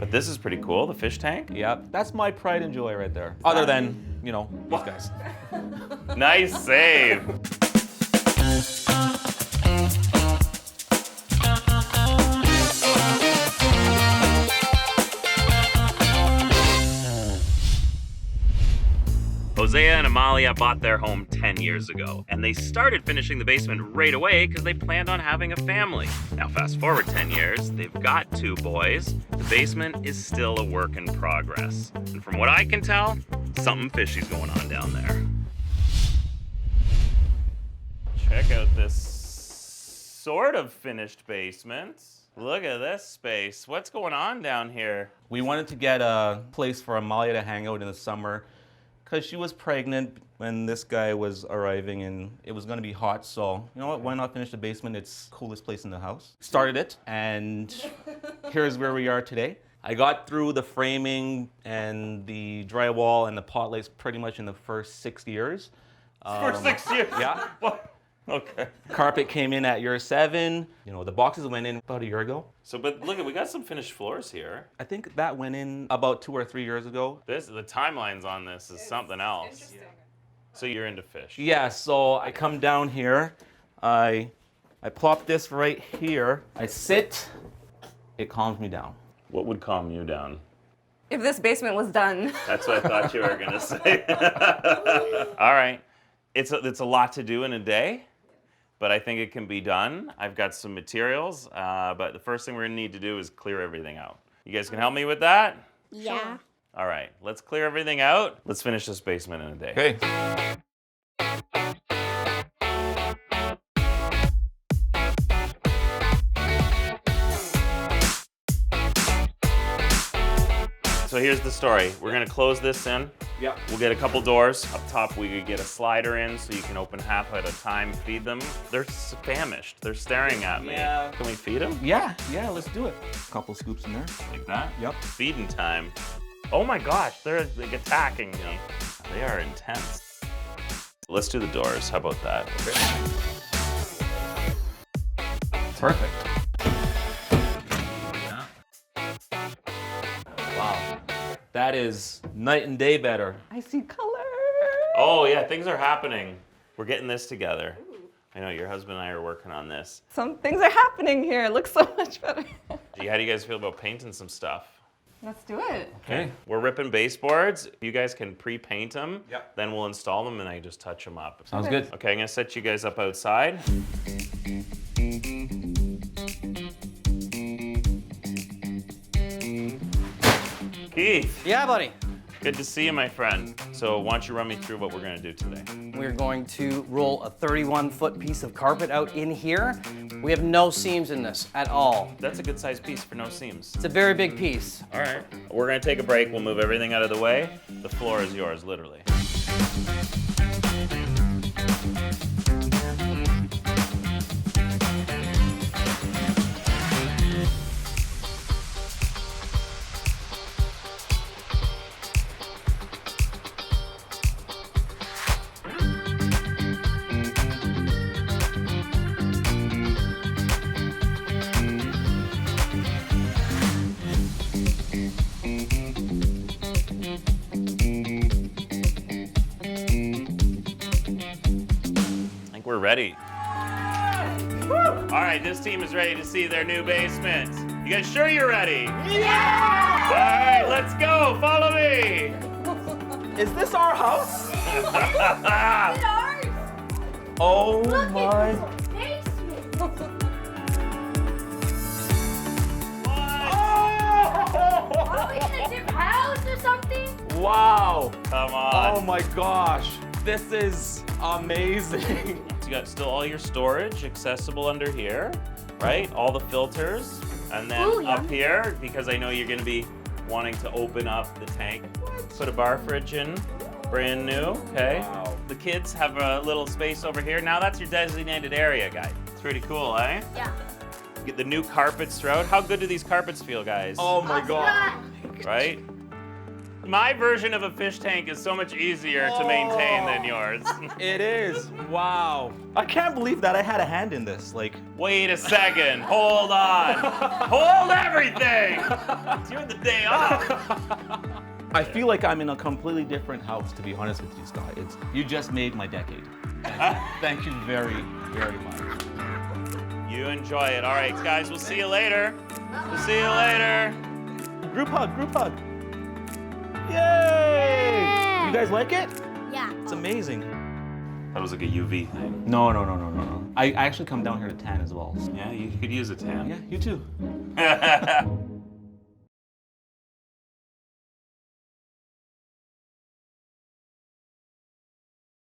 But this is pretty cool, the fish tank. Yep, that's my pride and joy right there. Other than, you know, these guys. Nice save. Hosea and Amalia bought their home 10 years ago, and they started finishing the basement right away because they planned on having a family. Now fast forward 10 years, they've got 2 boys. The basement is still a work in progress. And from what I can tell, something fishy's going on down there. Check out this sort of finished basement. Look at this space. What's going on down here? We wanted to get a place for Amalia to hang out in the summer because she was pregnant when this guy was arriving and it was going to be hot. So, you know what, why not finish the basement? It's the coolest place in the house. Started it, and here's where we are today. I got through the framing and the drywall and the pot lights pretty much in the first 6 years. For 6 years? Yeah. What? Okay. Carpet came in at year 7. You know, the boxes went in about a year ago. So, but look, we got some finished floors here. I think that went in about 2 or 3 years ago. The timelines on this is something else. Interesting. So you're into fish. Yeah, so I come down here, I plop this right here, I sit, it calms me down. What would calm you down? If this basement was done. That's what I thought you were gonna say. All right, it's a lot to do in a day, but I think it can be done. I've got some materials, but the first thing we're gonna need to do is clear everything out. You guys can help me with that? Yeah. All right, let's clear everything out. Let's finish this basement in a day. Okay. So here's the story. We're gonna close this in. Yep. We'll get a couple doors. Up top, we could get a slider in so you can open half at a time, feed them. They're famished. They're staring at me. Yeah. Can we feed them? Yeah, let's do it. Couple scoops in there. Like that? Yep. Feeding time. Oh my gosh, they're like attacking me. They are intense. Let's do the doors. How about that? Perfect. Yeah. Wow. That is night and day better. I see color. Oh yeah, things are happening. We're getting this together. I know your husband and I are working on this. Some things are happening here. It looks so much better. How do you guys feel about painting some stuff? Let's do it. Okay. We're ripping baseboards. You guys can pre-paint them. Yep. Then we'll install them and I just touch them up. Sounds good. Okay, I'm gonna set you guys up outside. Keith, Yeah, buddy. good to see you, my friend. So why don't you run me through what we're gonna do today? We're going to roll a 31-foot piece of carpet out in here. We have no seams in this at all. That's a good sized piece for no seams. It's a very big piece. All right. We're gonna take a break. We'll move everything out of the way. The floor is yours, literally. We're ready. All right, this team is ready to see their new basement. You guys sure you're ready? Yeah! All right, let's go. Follow me. Is this our house? It's ours. Oh Look my. at this basement. Are we in a different house or something? Wow. Come on. Oh my gosh. This is amazing. You got still all your storage accessible under here, right? All the filters. And then Ooh, up yummy. here, because I know you're gonna be wanting to open up the tank, put a bar fridge in, brand new, okay? Wow. The kids have a little space over here. Now that's your designated area, guys. It's pretty cool, eh? Yeah. Get the new carpets throughout. How good do these carpets feel, guys? Oh my god. Right? My version of a fish tank is so much easier to maintain than yours. It is. Wow. I can't believe that I had a hand in this. Like, Wait a second. Hold on. Hold everything. You're the day off. I feel like I'm in a completely different house, to be honest with you, Scott. You just made my decade. Thank you very, very much. You enjoy it. All right, guys, we'll see you later. We'll see you later. Group hug, group hug. Yay! You guys like it? Yeah. It's amazing. That was like a UV thing. No. I actually come down here to tan as well. Yeah, you could use a tan. Yeah, you too.